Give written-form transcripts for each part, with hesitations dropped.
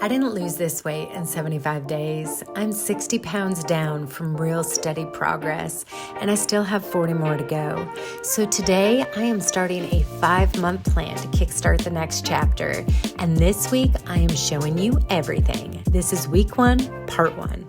I didn't lose this weight in 75 days. I'm 60 pounds down from real steady progress, and I still have 40 more to go. So today I am starting a 5-month plan to kickstart the next chapter. And this week I am showing you everything. This is week 1, part 1.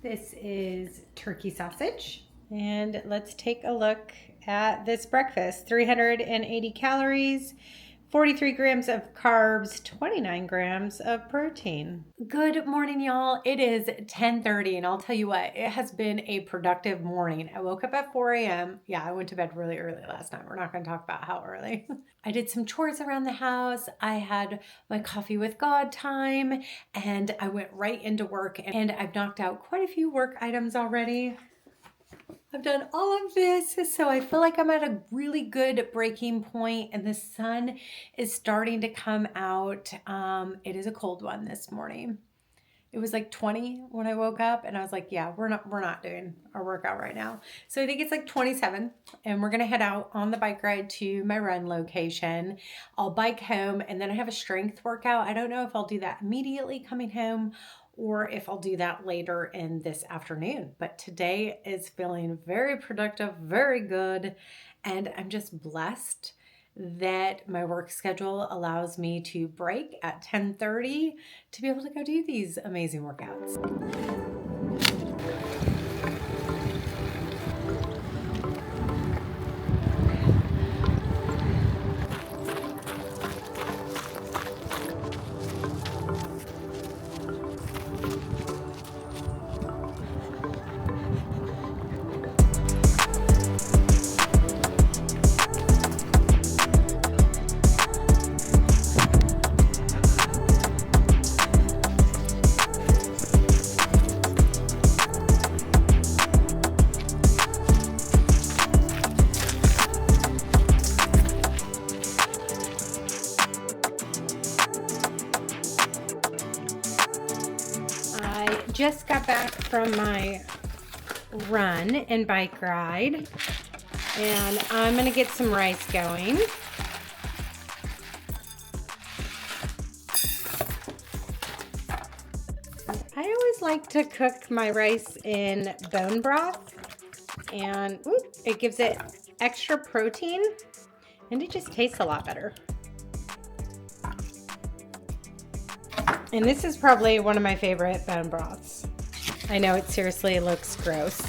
This is turkey sausage, and let's take a look at this breakfast. 380 calories, 43 grams of carbs, 29 grams of protein. Good morning, y'all. It is 10:30, and I'll tell you what, it has been a productive morning. I woke up at 4 a.m. Yeah, I went to bed really early last night. We're not going to talk about how early. I did some chores around the house. I had my coffee with God time, and I went right into work, and I've knocked out quite a few work items already. I've done all of this, so I feel like I'm at a really good breaking point, and the sun is starting to come out. It is a cold one this morning. It was like 20 when I woke up, and I was like, yeah, we're not doing our workout right now. So I think it's like 27, and we're gonna head out on the bike ride to my run location. I'll bike home, and then I have a strength workout. I don't know if I'll do that immediately coming home or if I'll do that later in this afternoon. But today is feeling very productive, very good, and I'm just blessed that my work schedule allows me to break at 10:30 to be able to go do these amazing workouts. Just got back from my run and bike ride, and I'm gonna get some rice going. I always like to cook my rice in bone broth, and it gives it extra protein, and it just tastes a lot better. And this is probably one of my favorite bone broths. I know it seriously looks gross.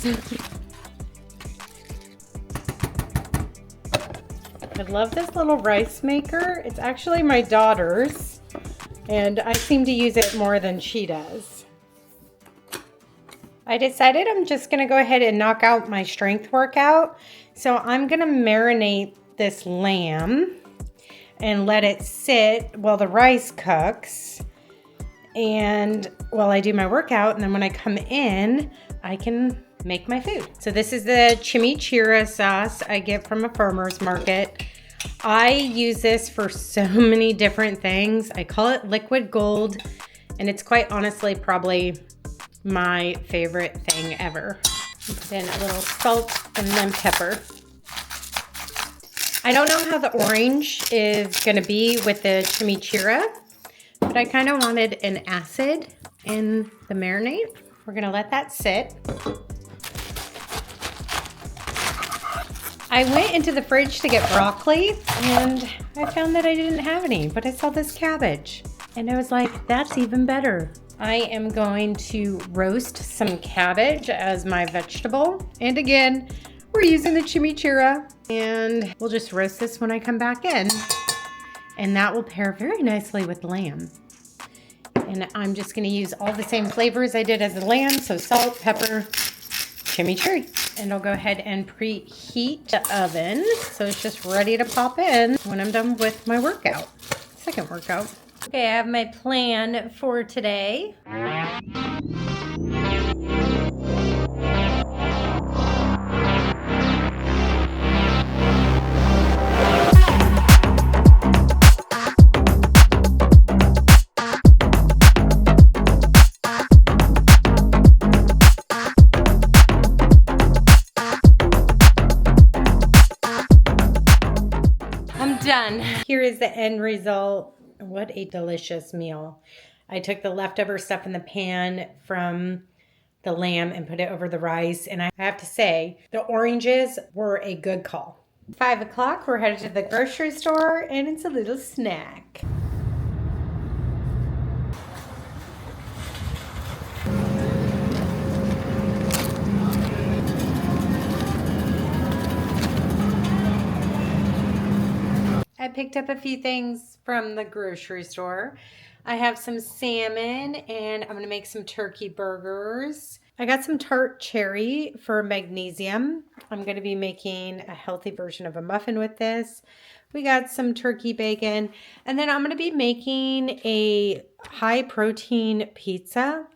I love this little rice maker. It's actually my daughter's, and I seem to use it more than she does. I decided I'm just gonna go ahead and knock out my strength workout. So I'm gonna marinate this lamb and let it sit while the rice cooks. And while I do my workout, and then when I come in, I can make my food. So this is the chimichurri sauce I get from a farmer's market. I use this for so many different things. I call it liquid gold, and it's quite honestly probably my favorite thing ever. Then a little salt and then pepper. I don't know how the orange is gonna be with the chimichurri, but I kind of wanted an acid in the marinade. We're gonna let that sit. I went into the fridge to get broccoli, and I found that I didn't have any, but I saw this cabbage, and I was like, that's even better. I am going to roast some cabbage as my vegetable. And again, we're using the chimichurri, and we'll just roast this when I come back in. And that will pair very nicely with lamb. And I'm just gonna use all the same flavors I did as the lamb, so salt, pepper, chimichurri. And I'll go ahead and preheat the oven so it's just ready to pop in when I'm done with my workout, second workout. Okay, I have my plan for today. done. Here is the end result. What a delicious meal. I took the leftover stuff in the pan from the lamb and put it over the rice. And I have to say, the oranges were a good call. 5 o'clock, we're headed to the grocery store and it's a little snack. I picked up a few things from the grocery store. I have some salmon and I'm gonna make some turkey burgers. I got some tart cherry for magnesium. I'm gonna be making a healthy version of a muffin with this. We got some turkey bacon, and then I'm gonna be making a high protein pizza,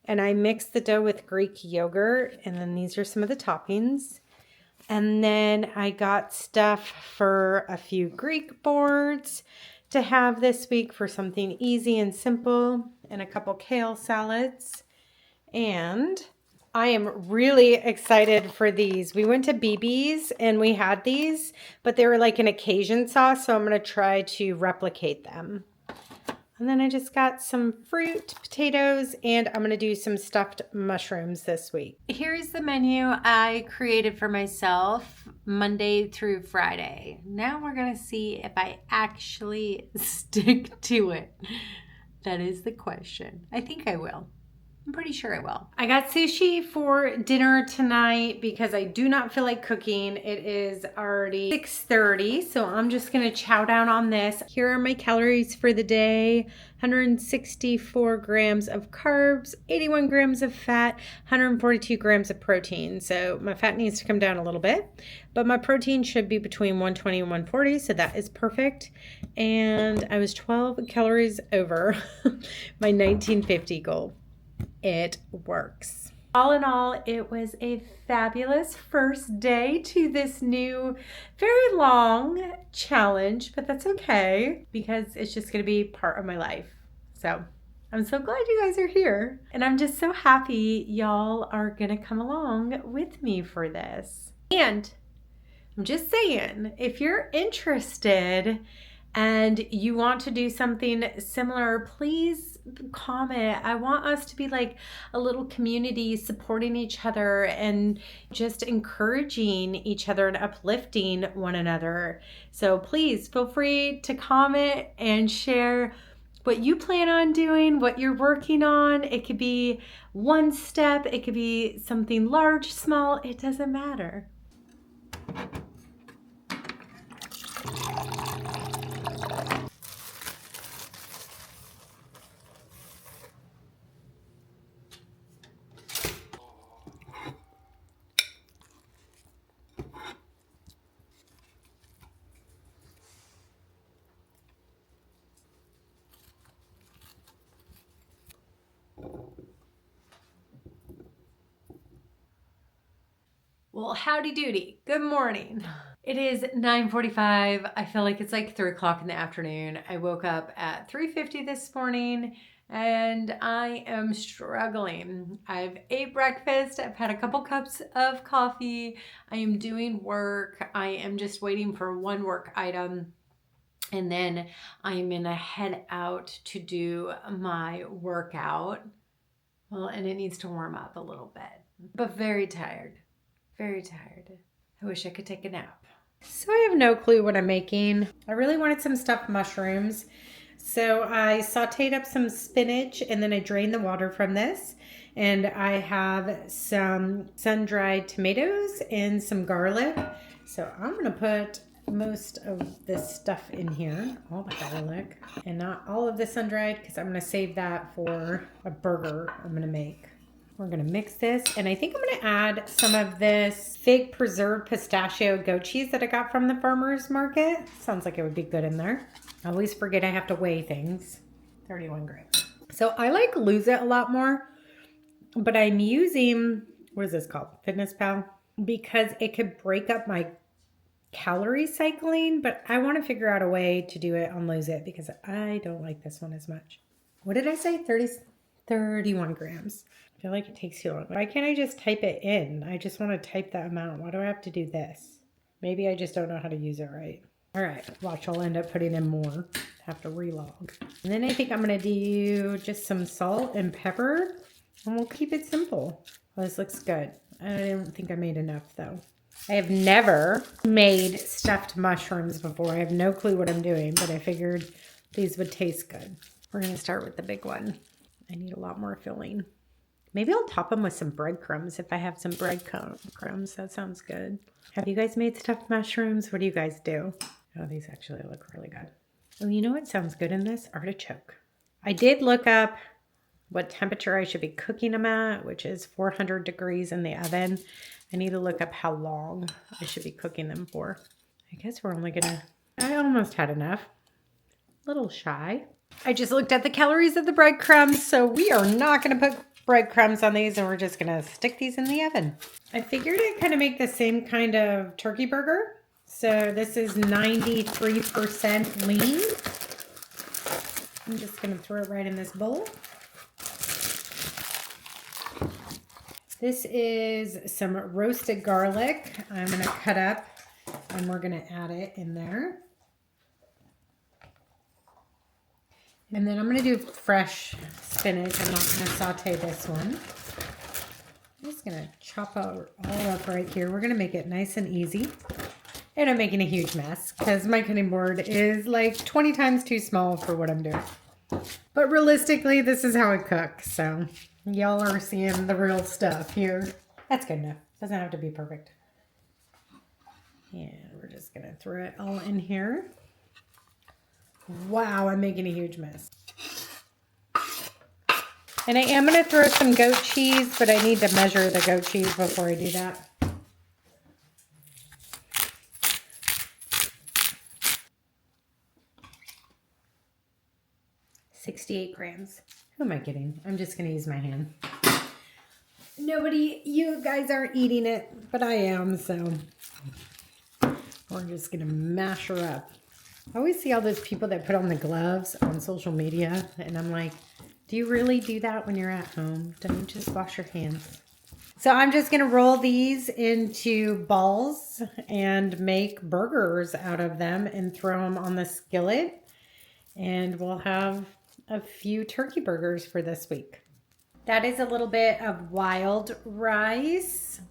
and I mixed the dough with Greek yogurt, and then these are some of the toppings. And then I got stuff for a few Greek boards to have this week for something easy and simple, and a couple kale salads. And I am really excited for these. We went to BB's and we had these, but they were like an occasion sauce, so I'm going to try to replicate them. And then I just got some fruit, potatoes, and I'm going to do some stuffed mushrooms this week. Here's the menu I created for myself Monday through Friday. Now we're going to see if I actually stick to it. That is the question. I think I will. I'm pretty sure I will. I got sushi for dinner tonight because I do not feel like cooking. It is already 6:30, so I'm just gonna chow down on this. Here are my calories for the day. 164 grams of carbs, 81 grams of fat, 142 grams of protein. So my fat needs to come down a little bit, but my protein should be between 120 and 140, so that is perfect. And I was 12 calories over my 1950 goal. It works. All in all, it was a fabulous first day to this new, very long challenge, but that's okay because it's just going to be part of my life. So I'm so glad you guys are here. And I'm just so happy y'all are going to come along with me for this. And I'm just saying, if you're interested and you want to do something similar, please comment. I want us to be like a little community supporting each other and just encouraging each other and uplifting one another. So please feel free to comment and share what you plan on doing, what you're working on. It could be one step, it could be something large, small, it doesn't matter. Well, howdy doody. Good morning. It is 9:45. I feel like it's like 3 o'clock in the afternoon. I woke up at 3:50 this morning and I am struggling. I've ate breakfast. I've had a couple cups of coffee. I am doing work. I am just waiting for one work item. And then I'm gonna head out to do my workout. Well, and it needs to warm up a little bit, but very tired. Very tired. I wish I could take a nap. So I have no clue what I'm making. I really wanted some stuffed mushrooms. So I sauteed up some spinach and then I drained the water from this. And I have some sun-dried tomatoes and some garlic. So I'm gonna put most of this stuff in here, all the garlic, and not all of the sun-dried because I'm gonna save that for a burger I'm gonna make. We're gonna mix this, and I think I'm gonna add some of this fig preserved pistachio goat cheese that I got from the farmer's market. Sounds like it would be good in there. I always forget I have to weigh things. 31 grams. So I like lose it a lot more, but I'm using, what is this called? MyFitnessPal, because it could break up my calorie cycling, but I want to figure out a way to do it on lose it because I don't like this one as much. What did I say? 31 grams. I feel like it takes too long. Why can't I just type it in? I just want to type that amount. Why do I have to do this? Maybe I just don't know how to use it right. All right, watch, I'll end up putting in more. Have to relog. And then I think I'm gonna do just some salt and pepper, and we'll keep it simple. Oh, this looks good. I don't think I made enough though. I have never made stuffed mushrooms before. I have no clue what I'm doing, but I figured these would taste good. We're gonna start with the big one. I need a lot more filling. Maybe I'll top them with some breadcrumbs if I have some breadcrumbs. That sounds good. Have you guys made stuffed mushrooms? What do you guys do? Oh, these actually look really good. Oh, you know what sounds good in this? Artichoke. I did look up what temperature I should be cooking them at, which is 400 degrees in the oven. I need to look up how long I should be cooking them for. I guess we're only gonna, I almost had enough. A little shy. I just looked at the calories of the breadcrumbs, so we are not gonna put breadcrumbs on these, and we're just gonna stick these in the oven. I figured I'd kind of make the same kind of turkey burger. So this is 93% lean. I'm just gonna throw it right in this bowl. This is some roasted garlic. I'm gonna cut up and we're gonna add it in there. And then I'm gonna do fresh spinach. I'm not gonna saute this one. I'm just gonna chop it all up right here. We're gonna make it nice and easy. And I'm making a huge mess because my cutting board is like 20 times too small for what I'm doing. But realistically, this is how I cook. So y'all are seeing the real stuff here. That's good enough. Doesn't have to be perfect. And we're just gonna throw it all in here. Wow, I'm making a huge mess. And I am gonna throw some goat cheese, but I need to measure the goat cheese before I do that. $68 grams. Who am I kidding? I'm just gonna use my hand. Nobody, you guys aren't eating it, but I am, so we're just gonna mash her up. I always see all those people that put on the gloves on social media, and I'm like, do you really do that when you're at home? Don't you just wash your hands? So I'm just gonna roll these into balls and make burgers out of them and throw them on the skillet, and we'll have a few turkey burgers for this week. That is a little bit of wild rice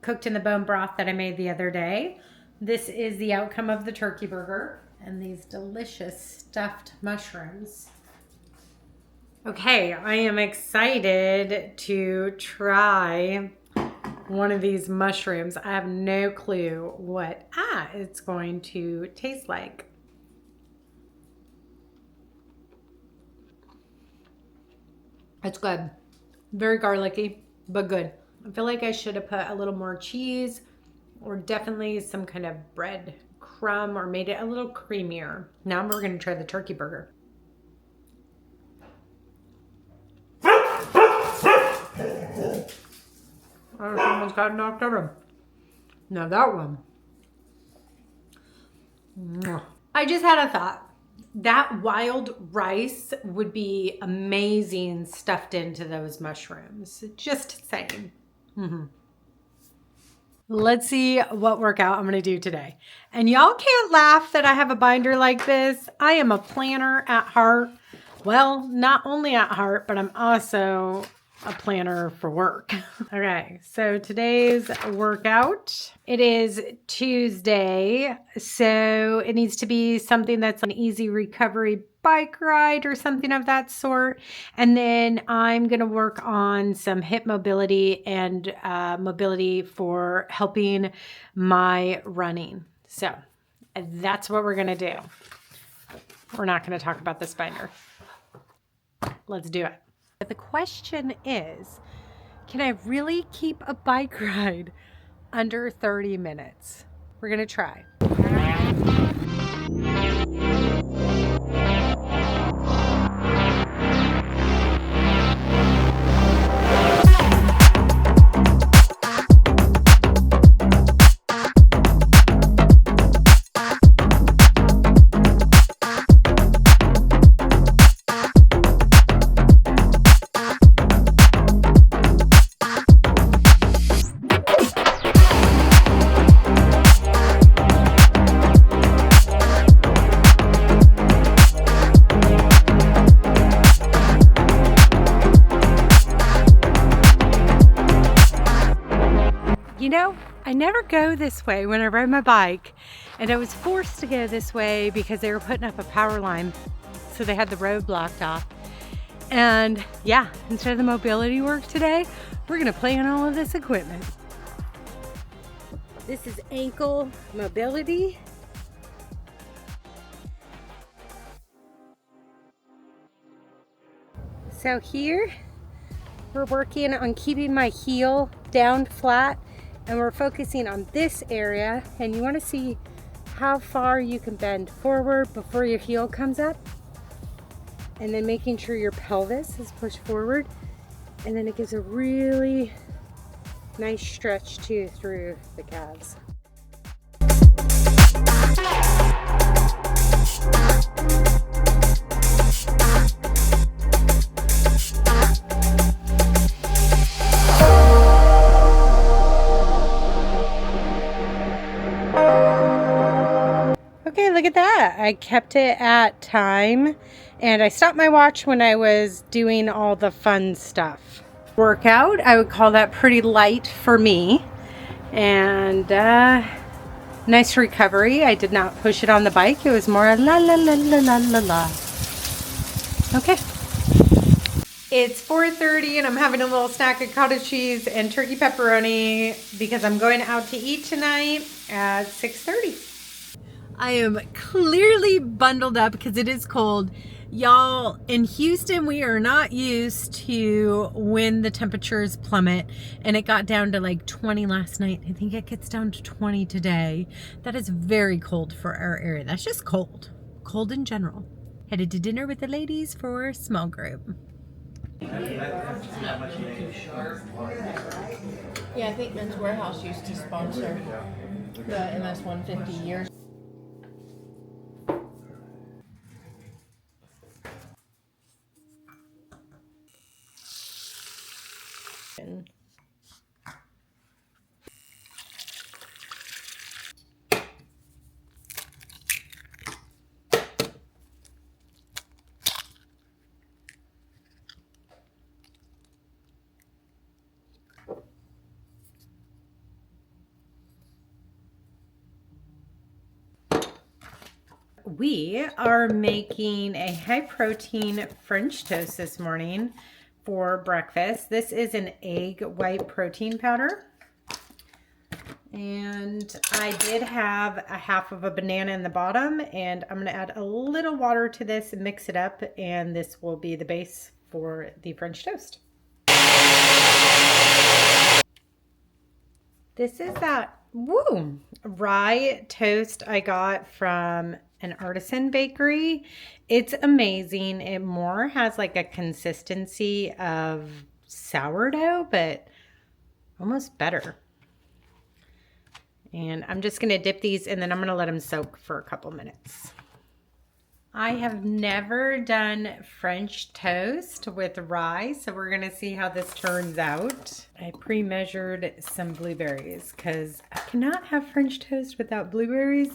cooked in the bone broth that I made the other day. This is the outcome of the turkey burger and these delicious stuffed mushrooms. Okay, I am excited to try one of these mushrooms. I have no clue what it's going to taste like. It's good. Very garlicky, but good. I feel like I should have put a little more cheese or definitely some kind of bread crumb or made it a little creamier. Now we're going to try the turkey burger. I almost got knocked over. Now that one. I just had a thought. That wild rice would be amazing stuffed into those mushrooms. Just saying. Let's see what workout I'm going to do today. And y'all can't laugh that I have a binder like this. I am a planner at heart. Well, not only at heart, but I'm also a planner for work. Okay, so today's workout, it is Tuesday, so it needs to be something that's an easy recovery bike ride or something of that sort. And then I'm going to work on some hip mobility and mobility for helping my running. So that's what we're going to do. We're not going to talk about this binder. Let's do it. The question is, can I really keep a bike ride under 30 minutes? We're going to try. know, I never go this way when I ride my bike, and I was forced to go this way because they were putting up a power line, so they had the road blocked off. And yeah, instead of the mobility work today, we're gonna play on all of this equipment. This is ankle mobility. So here, we're working on keeping my heel down flat, and we're focusing on this area, and you want to see how far you can bend forward before your heel comes up, and then making sure your pelvis is pushed forward, and then it gives a really nice stretch too through the calves. Okay, look at that. I kept it at time, and I stopped my watch when I was doing all the fun stuff. Workout, I would call that pretty light for me, and nice recovery. I did not push it on the bike. It was more la la la la la la la. Okay. It's 4:30 and I'm having a little snack of cottage cheese and turkey pepperoni because I'm going out to eat tonight at 6:30. I am clearly bundled up because it is cold. Y'all, in Houston, we are not used to when the temperatures plummet, and it got down to like 20 last night. I think it gets down to 20 today. That is very cold for our area. That's just cold. Cold in general. Headed to dinner with the ladies for a small group. Yeah, I think Men's Warehouse used to sponsor the MS 150 years. We are making a high protein French toast this morning for breakfast. This is an egg white protein powder. And I did have a half of a banana in the bottom, and I'm going to add a little water to this and mix it up, and this will be the base for the French toast. This is that rye toast I got from an artisan bakery. It's amazing. It more has like a consistency of sourdough, but almost better. And I'm just going to dip these, and then I'm going to let them soak for a couple minutes. I have never done French toast with rye, so we're going to see how this turns out. I pre-measured some blueberries because I cannot have French toast without blueberries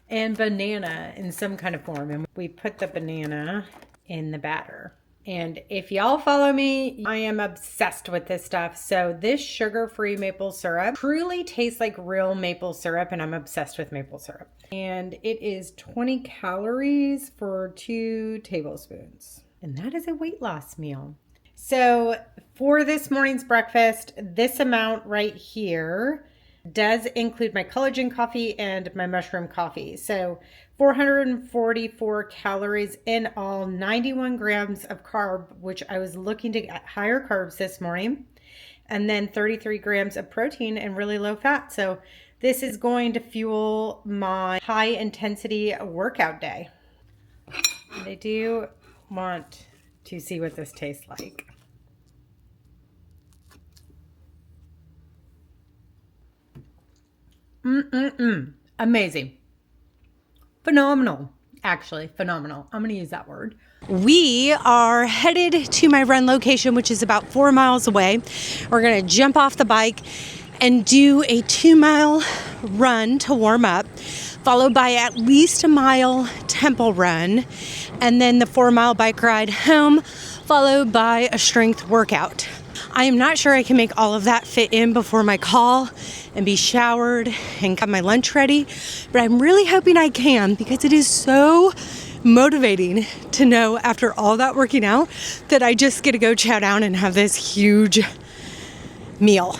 and banana in some kind of form. And we put the banana in the batter. And if y'all follow me, I am obsessed with this stuff. So this sugar-free maple syrup truly tastes like real maple syrup, and I'm obsessed with maple syrup. And it is 20 calories for 2 tablespoons. And that is a weight loss meal. So for this morning's breakfast, this amount right here does include my collagen coffee and my mushroom coffee. So 444 calories in all, 91 grams of carb, which I was looking to get higher carbs this morning, and then 33 grams of protein and really low fat. So this is going to fuel my high intensity workout day. And I do want to see what this tastes like. Amazing. Phenomenal. Actually, phenomenal. I'm going to use that word. We are headed to my run location, which is about 4 miles away. We're going to jump off the bike and do a 2-mile run to warm up, followed by at least a mile tempo run, and then the 4-mile bike ride home, followed by a strength workout. I am not sure I can make all of that fit in before my call and be showered and have my lunch ready, but I'm really hoping I can, because it is so motivating to know after all that working out that I just get to go chow down and have this huge meal.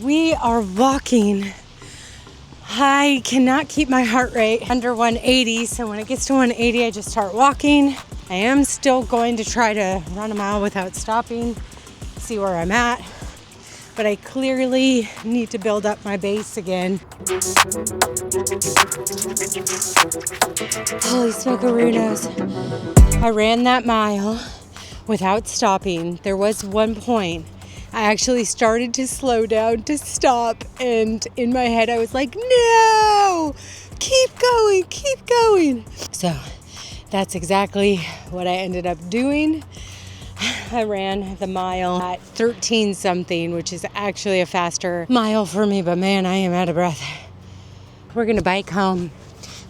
We are walking. I cannot keep my heart rate under 180, so when it gets to 180, I just start walking. I am still going to try to run a mile without stopping, see where I'm at, but I clearly need to build up my base again. Holy smokeroonies. I ran that mile without stopping. There was one point I actually started to slow down to stop, and in my head I was like, no, keep going, keep going. So that's exactly what I ended up doing. I ran the mile at 13 something, which is actually a faster mile for me, but man, I am out of breath. We're gonna bike home,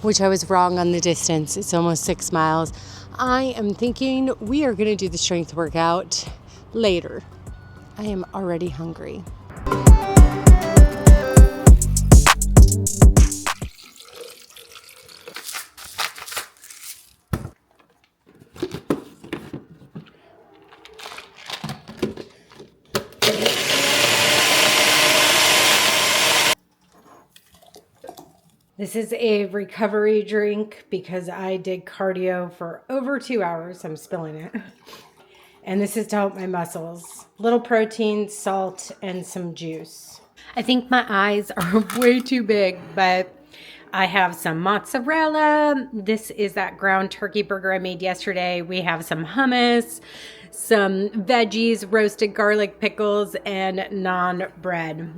which I was wrong on the distance. It's almost 6 miles. I am thinking we are gonna do the strength workout later. I am already hungry. This is a recovery drink because I did cardio for over 2 hours. I'm spilling it. And this is to help my muscles. Little protein, salt, and some juice. I think my eyes are way too big, but I have some mozzarella. This is that ground turkey burger I made yesterday. We have some hummus, some veggies, roasted garlic pickles, and naan bread.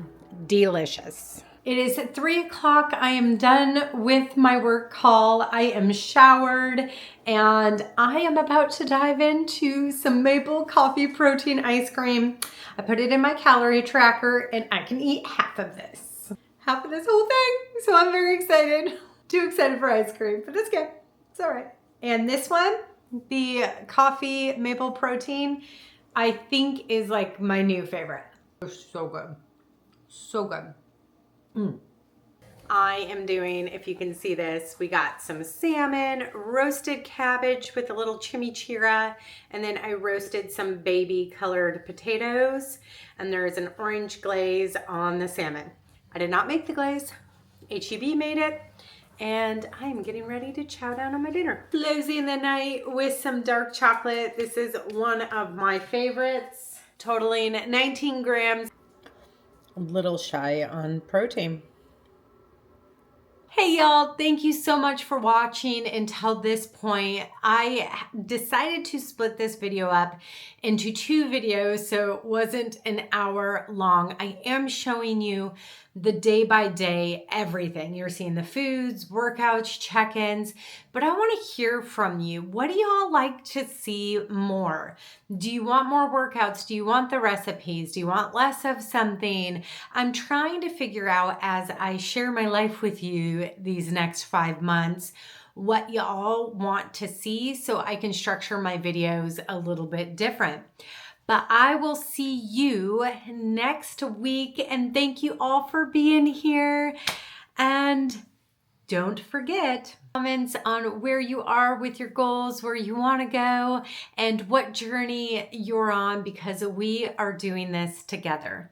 Delicious. It is 3 o'clock. I am done with my work call. I am showered and I am about to dive into some maple coffee protein ice cream. I put it in my calorie tracker and I can eat half of this. Half of this whole thing. So I'm very excited. Too excited for ice cream, but it's good. It's all right. And this one, the coffee maple protein, I think is like my new favorite. It's so good. So good. I am doing, if you can see this, we got some salmon, roasted cabbage with a little chimichurri, and then I roasted some baby colored potatoes, and there's an orange glaze on the salmon. I did not make the glaze. H-E-B made it, and I am getting ready to chow down on my dinner. Closing the night with some dark chocolate. This is one of my favorites, totaling 19 grams. A little shy on protein. Hey y'all, thank you so much for watching until this point. I decided to split this video up into 2 videos so it wasn't an hour long. I am showing you the day-by-day everything. You're seeing the foods, workouts, check-ins, but I want to hear from you. What do y'all like to see more? Do you want more workouts? Do you want the recipes? Do you want less of something? I'm trying to figure out as I share my life with you these next 5 months what y'all want to see so I can structure my videos a little bit different. But I will see you next week, and thank you all for being here. And don't forget comments on where you are with your goals, where you want to go, and what journey you're on, because we are doing this together.